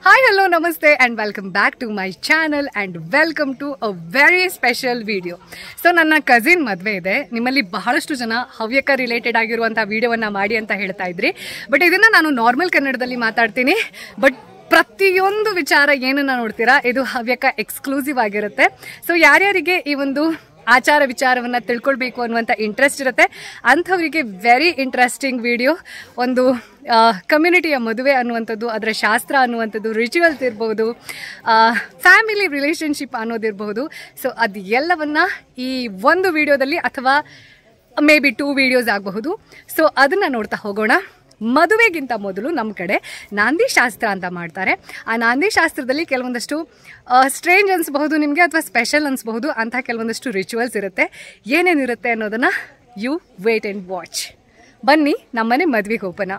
Hi, hello, namaste and welcome back to my channel and welcome to a very special video. So ನನ್ನ cousin ಮದುವೆ ಇದೆ. ನಿಮ್ಮಲ್ಲಿ ಬಹಳಷ್ಟು ಜನ ಹವ್ಯಕ ರಿಲೇಟೆಡ್ ಆಗಿರುವಂಥ ವಿಡಿಯೋವನ್ನು ಮಾಡಿ ಅಂತ ಹೇಳ್ತಾ ಇದ್ರಿ. ಬಟ್ ಇದನ್ನು ನಾನು ನಾರ್ಮಲ್ ಕನ್ನಡದಲ್ಲಿ ಮಾತಾಡ್ತೀನಿ. ಬಟ್ ಪ್ರತಿಯೊಂದು ವಿಚಾರ ಏನನ್ನ ನೋಡ್ತೀರಾ ಇದು ಹವ್ಯಕ ಎಕ್ಸ್ಕ್ಲೂಸಿವ್ ಆಗಿರುತ್ತೆ. ಸೊ ಯಾರ್ಯಾರಿಗೆ ಈ ಒಂದು ಆಚಾರ ವಿಚಾರವನ್ನು ತಿಳ್ಕೊಳ್ಬೇಕು ಅನ್ನುವಂಥ ಇಂಟ್ರೆಸ್ಟ್ ಇರುತ್ತೆ ಅಂಥವರಿಗೆ ವೆರಿ ಇಂಟ್ರೆಸ್ಟಿಂಗ್ ವಿಡಿಯೋ. ಒಂದು ಕಮ್ಯುನಿಟಿಯ ಮದುವೆ ಅನ್ನುವಂಥದ್ದು, ಅದರ ಶಾಸ್ತ್ರ ಅನ್ನುವಂಥದ್ದು, ರಿಚುವಲ್ಸ್ ಇರ್ಬೋದು, ಫ್ಯಾಮಿಲಿ ರಿಲೇಷನ್ಶಿಪ್ ಅನ್ನೋದಿರಬಹುದು. ಸೊ ಅದು ಎಲ್ಲವನ್ನು ಈ ಒಂದು ವಿಡಿಯೋದಲ್ಲಿ ಅಥವಾ ಮೇ ಬಿ 2 ವಿಡಿಯೋಸ್ ಆಗಬಹುದು. ಸೊ ಅದನ್ನು ನೋಡ್ತಾ ಹೋಗೋಣ. ಮದುವೆಗಿಂತ ಮೊದಲು ನಮ್ಮ ಕಡೆ ನಾಂದಿ ಶಾಸ್ತ್ರ ಅಂತ ಮಾಡ್ತಾರೆ. ಆ ನಾಂದಿ ಶಾಸ್ತ್ರದಲ್ಲಿ ಕೆಲವೊಂದಷ್ಟು ಸ್ಟ್ರೇಂಜ್ ಅನಿಸಬಹುದು ನಿಮಗೆ ಅಥವಾ ಸ್ಪೆಷಲ್ ಅನಿಸಬಹುದು. ಅಂಥ ಕೆಲವೊಂದಷ್ಟು ರಿಚುವಲ್ಸ್ ಇರುತ್ತೆ. ಏನೇನಿರುತ್ತೆ ಅನ್ನೋದನ್ನು ಯು ವೇಟ್ ಆ್ಯಂಡ್ ವಾಚ್. ಬನ್ನಿ ನಮ್ಮನೆ ಮದುವೆಗೆ ಹೋಗೋಣ.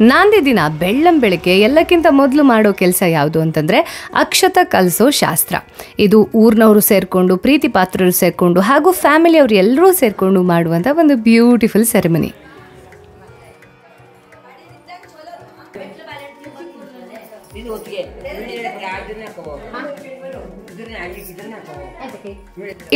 ನಾಂದಿ ದಿನ ಬೆಳ್ಳಂಬೆಳಗ್ಗೆ ಎಲ್ಲಕ್ಕಿಂತ ಮೊದಲು ಮಾಡೋ ಕೆಲಸ ಯಾವುದು ಅಂತಂದರೆ ಅಕ್ಷತ ಕಲಿಸೋ ಶಾಸ್ತ್ರ. ಇದು ಊರಿನವರು ಸೇರಿಕೊಂಡು, ಪ್ರೀತಿ ಪಾತ್ರರು ಸೇರಿಕೊಂಡು ಹಾಗೂ ಫ್ಯಾಮಿಲಿಯವರು ಎಲ್ಲರೂ ಸೇರಿಕೊಂಡು ಮಾಡುವಂಥ ಒಂದು ಬ್ಯೂಟಿಫುಲ್ ಸೆರೆಮನಿ.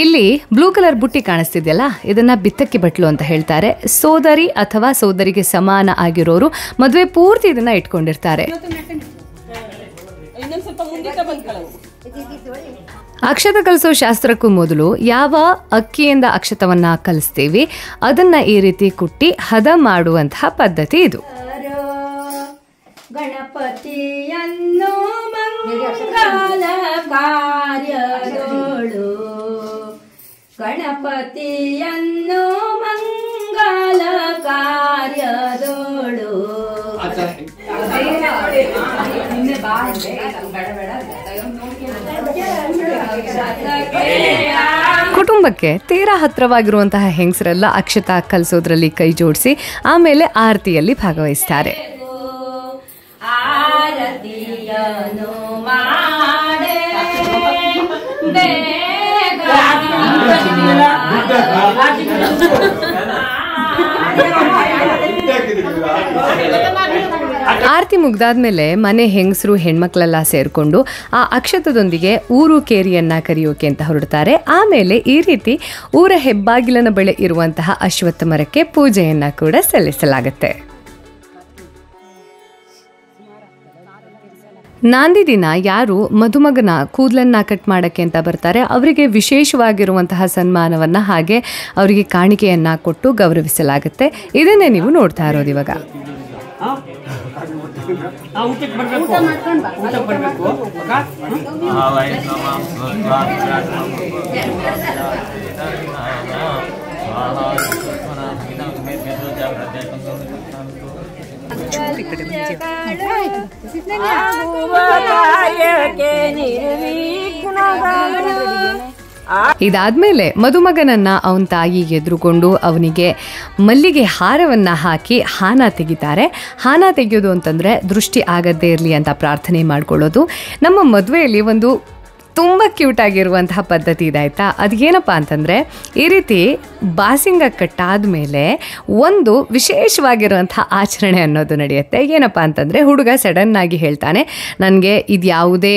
ಇಲ್ಲಿ ಬ್ಲೂ ಕಲರ್ ಬುಟ್ಟಿ ಕಾಣಿಸ್ತಿದೆಯಲ್ಲ, ಇದನ್ನ ಬಿತ್ತಕ್ಕಿ ಬಟ್ಲು ಅಂತ ಹೇಳ್ತಾರೆ. ಸೋದರಿ ಅಥವಾ ಸೋದರಿಗೆ ಸಮಾನ ಆಗಿರೋರು ಮದುವೆ ಪೂರ್ತಿ ಇದನ್ನ ಇಟ್ಕೊಂಡಿರ್ತಾರೆ. ಅಕ್ಷತ ಕಲಿಸೋ ಶಾಸ್ತ್ರಕ್ಕೂ ಮೊದಲು ಯಾವ ಅಕ್ಕಿಯಿಂದ ಅಕ್ಷತವನ್ನ ಕಲಿಸ್ತೀವಿ ಅದನ್ನ ಈ ರೀತಿ ಕುಟ್ಟಿ ಹದ ಮಾಡುವಂತಹ ಪದ್ಧತಿ ಇದು. ಗಣಪತಿಯನ್ನು ಮಂಗಲ ಕಾರ್ಯದೋಳು, ಗಣಪತಿಯನ್ನು ಮಂಗಲ ಕಾರ್ಯದೋಳು. ಕುಟುಂಬಕ್ಕೆ ತೀರಾ ಹತ್ರವಾಗಿರುವಂತಹ ಹೆಂಗಸರೆಲ್ಲ ಅಕ್ಷತ ಕಲಿಸೋದ್ರಲ್ಲಿ ಕೈ ಜೋಡಿಸಿ ಆಮೇಲೆ ಆರತಿಯಲ್ಲಿ ಭಾಗವಹಿಸ್ತಾರೆ. ಆರತಿಯನ್ನು ಮಾಡೆ ಆರತಿ ಮುಗ್ದಾದ್ಮೇಲೆ ಮನೆ ಹೆಂಗಸರು ಹೆಣ್ಮಕ್ಳೆಲ್ಲ ಸೇರಿಕೊಂಡು ಆ ಅಕ್ಷತದೊಂದಿಗೆ ಊರು ಕೇರಿಯನ್ನ ಕರೆಯೋಕೆ ಅಂತ ಹೊರಡ್ತಾರೆ. ಆಮೇಲೆ ಈ ರೀತಿ ಊರ ಹೆಬ್ಬಾಗಿಲನ ಬಳಿ ಇರುವಂತಹ ಅಶ್ವತ್ಥ ಮರಕ್ಕೆ ಪೂಜೆಯನ್ನ ಕೂಡ ಸಲ್ಲಿಸಲಾಗುತ್ತೆ. ನಾಂದಿ ದಿನ ಯಾರು ಮದುಮಗನ ಕೂದಲನ್ನ ಕಟ್ ಮಾಡಕ್ಕೆ ಅಂತ ಬರ್ತಾರೆ ಅವರಿಗೆ ವಿಶೇಷವಾಗಿರುವಂತಹ ಸನ್ಮಾನವನ್ನ ಹಾಗೆ ಅವರಿಗೆ ಕಾಣಿಕೆಯನ್ನ ಕೊಟ್ಟು ಗೌರವಿಸಲಾಗುತ್ತೆ. ಇದನ್ನೇ ನೀವು ನೋಡ್ತಾ ಇರೋದು ಇವಾಗ. ಇದಾದ್ಮೇಲೆ ಮದುಮಗನನ್ನ ಅವನ ತಾಯಿ ಎದುರುಕೊಂಡು ಅವನಿಗೆ ಮಲ್ಲಿಗೆ ಹಾರವನ್ನ ಹಾಕಿ ಹಾನ ತೆಗಿತಾರೆ. ಹಾನ ತೆಗೆಯೋದು ಅಂತಂದ್ರೆ ದೃಷ್ಟಿ ಆಗದೇ ಇರಲಿ ಅಂತ ಪ್ರಾರ್ಥನೆ ಮಾಡ್ಕೊಳ್ಳೋದು. ನಮ್ಮ ಮದುವೆಯಲ್ಲಿ ಒಂದು ತುಂಬ ಕ್ಯೂಟ್ ಆಗಿರುವಂತಹ ಪದ್ಧತಿ ಇದಾಯ್ತಾ. ಅದೇನಪ್ಪ ಅಂತಂದರೆ ಈ ರೀತಿ ಬಾಸಿಂಗ ಕಟ್ಟಾದ ಮೇಲೆ ಒಂದು ವಿಶೇಷವಾಗಿರುವಂತಹ ಆಚರಣೆ ಅನ್ನೋದು ನಡೆಯುತ್ತೆ. ಏನಪ್ಪ ಅಂತಂದರೆ ಹುಡುಗ ಸಡನ್ನಾಗಿ ಹೇಳ್ತಾನೆ, ನನಗೆ ಇದು ಯಾವುದೇ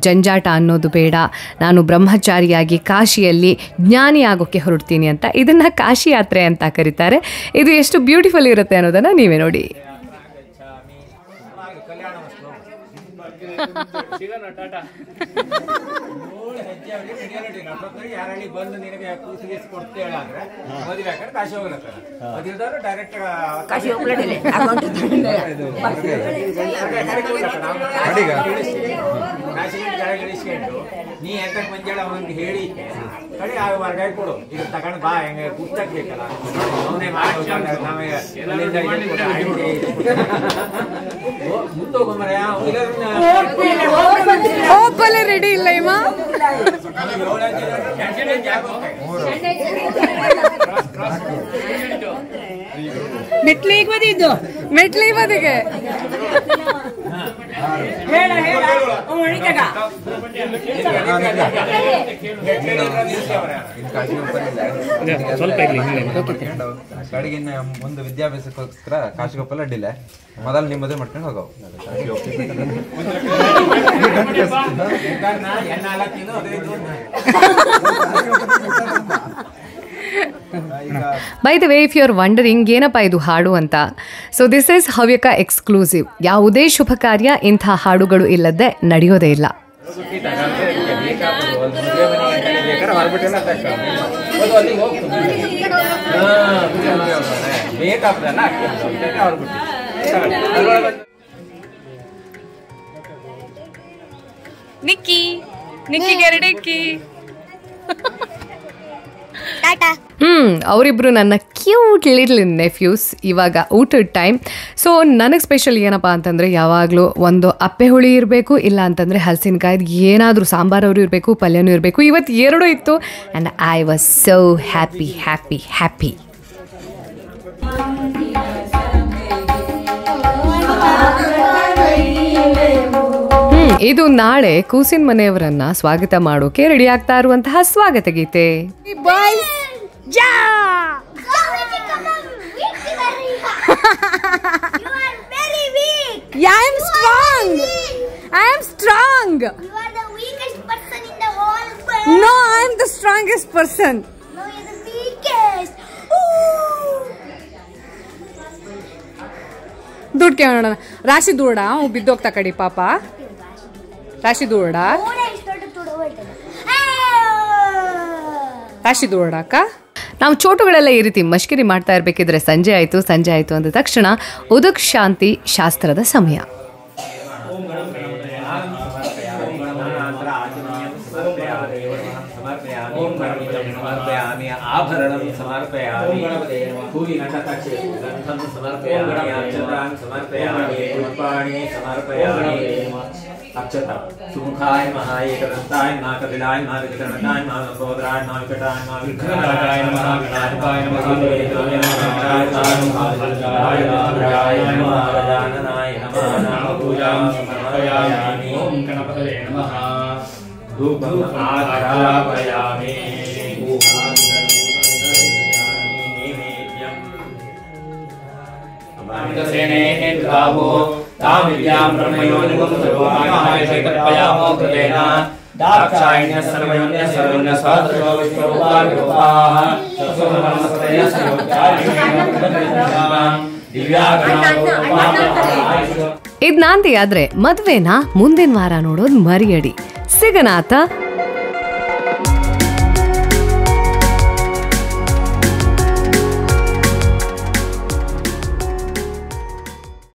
ಜಂಜಾಟ ಅನ್ನೋದು ಬೇಡ, ನಾನು ಬ್ರಹ್ಮಚಾರಿಯಾಗಿ ಕಾಶಿಯಲ್ಲಿ ಜ್ಞಾನಿ ಆಗೋಕ್ಕೆ ಹೊರಡ್ತೀನಿ ಅಂತ. ಇದನ್ನು ಕಾಶಿ ಯಾತ್ರೆ ಅಂತ ಕರೀತಾರೆ. ಇದು ಎಷ್ಟು ಬ್ಯೂಟಿಫುಲ್ ಇರುತ್ತೆ ಅನ್ನೋದನ್ನು ನೀವೇ ನೋಡಿ. ನೀ ಎಂತ ಮಂಜಾಳ ಅವನಿಗೆ ಹೇಳಿ ಕಡೆ ಆ ವರ್ಗ ಕೊಡು, ಇದು ತಗೊಂಡು ಬಾ, ಹೆಂಗೆ ಪುಸ್ತಕ ಬೇಕಲ್ಲ ಅವನೇ ಮುಂದೋಗಮರ ಓಪಲೆ ರೆಡಿ ಇಲ್ಲ ಇವ ಮೆಟ್ಲಿಗೆ ಬದಿದ್ದು ಮೆಟ್ಲಿ ಬದಿಗೆ ಹೇಳ ಹೇಳ ಒಳಿತಗ ಕಡೆಗಿನ್ನ ಒಂದು ವಿದ್ಯಾಭ್ಯಾಸಕ್ಕೋಸ್ಕರ ಕಾಶಿಗೊಪ್ಪಲ ಅಡ್ಡಿಲ್ಲ ಮೊದಲು ನಿಮ್ಮ ಮದುವೆ ಮಾಡ್ಕೊಂಡು ಹೋಗವು by the way if you are wondering ಏನಪ್ಪ ಇದು ಹಾಡು ಅಂತ, so this is Havyaka exclusive. ಯಾವುದೇ ಶುಭ ಕಾರ್ಯ ಇಂಥ ಹಾಡುಗಳು ಇಲ್ಲದೆ ನಡೆಯೋದೇ ಇಲ್ಲ. ನಿಕ್ಕಿ ಗೆರಡೆಕ್ಕಿ ಅವರಿಬ್ರು ನನ್ನ ಕ್ಯೂಟ್ ಲಿಟ್ಲ್ ನೆಫ್ಯೂಸ್. ಇವಾಗ ಊಟದ ಟೈಮ್. ಸೊ ನನಗೆ ಸ್ಪೆಷಲ್ ಏನಪ್ಪ ಅಂತಂದರೆ ಯಾವಾಗಲೂ ಒಂದು ಅಪ್ಪೆ ಹುಳಿ ಇರಬೇಕು, ಇಲ್ಲ ಅಂತಂದರೆ ಹಲಸಿನಕಾಯ್ದು ಏನಾದರೂ ಸಾಂಬಾರವರು ಇರಬೇಕು, ಪಲ್ಯನೂ ಇರಬೇಕು. ಇವತ್ತು ಎರಡೂ ಇತ್ತು and I was so happy happy happy. ಇದು ನಾಳೆ ಕೂಸಿನ ಮನೆಯವರನ್ನ ಸ್ವಾಗತ ಮಾಡೋಕೆ ರೆಡಿ ಆಗ್ತಾ ಇರುವಂತಹ ಸ್ವಾಗತ ಗೀತೆ. ದುಡ್ಡು ಕೇಳೋಣ. ರಾಶಿ ದೂಡ ಬಿದ್ದೋಗ್ತಾ ಕಡಿ ಪಾಪ. ರಾಶಿ ದೂಡ ಅಕ್ಕ. ನಾವು ಚೋಟುಗಳೆಲ್ಲ ಈ ರೀತಿ ಮಶ್ಕರಿ ಮಾಡ್ತಾ ಇರ್ಬೇಕಿದ್ರೆ ಸಂಜೆ ಆಯಿತು ಅಂದ ತಕ್ಷಣ ಉದಕ್ ಶಾಂತಿ ಶಾಸ್ತ್ರದ ಸಮಯ. ಆಭರಣಂ ಸಮರ್ಪಯಾಮಿ ಹೂವಿನ ಗಂಧಂ ಸಮರ್ಪಯಾಮಿ ಅಕ್ಷತಾಂ ಸಮರ್ಪಯಾಮಿ ಪುಷ್ಪಾಣಿ ಸಮರ್ಪಯಾಮಿ ಅಕ್ಷತ ಸುಮುಖಾಯ ಮಹಾಯ ಏಕದಂತಾಯ ನಾಕದಿಲಾಯ ನಾಗಕರಣಾಯ ನಾಗಬೋಧರಾಯ ನಾಗಕಟಾಯ ನಾಗವಿಘ್ನಕಾಯ ನಮಃ ವಿನಾಯಕಾಯ ನಮಃ ದೇವಾಯ ನಮಃ ಗಜಾನನಾಯ ನಮಃ ನಾಮ ಪೂಜಾಂ ಸಮರ್ಪಯಾಮಿ ಓಂ ಗಣಪತಯೇ ನಮಃ ಧೂಪಂ ಆಘ್ರಾಪಯಾಮಿ ಇದ್ ನಾಂದಿ ಆದ್ರೆ ಮದ್ವೆನ ಮುಂದಿನ ವಾರ ನೋಡೋದು ಮರಿಯಡಿ. ಸಿಗನಾಥ.